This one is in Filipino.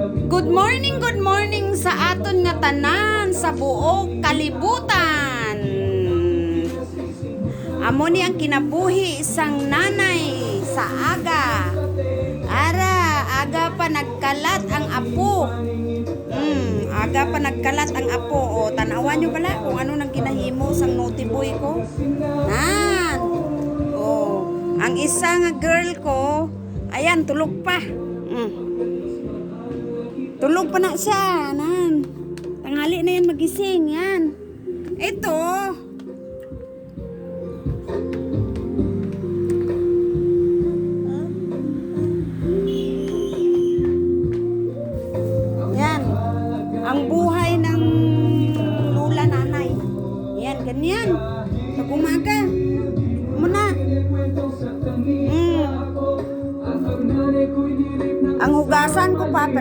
Good morning sa aton nga tanan sa buok kalibutan. Amo ni ang kinabuhi isang nanay sa aga. Aga pa nagkalat ang apo. Aga pa nagkalat ang apo. O, tanawan nyo pala kung ano nang kinahimo sang naughty boy ko. Nan. O, ang isa nga girl ko, ayan, tulog pa. Tulog pa na siya, nan. Tanghali na yan magising, yan. Ito. Yan. Ang buhay ng lula nanay. Yan, ganyan. Pag umaga. Muna. Ang hugasan ko pa, per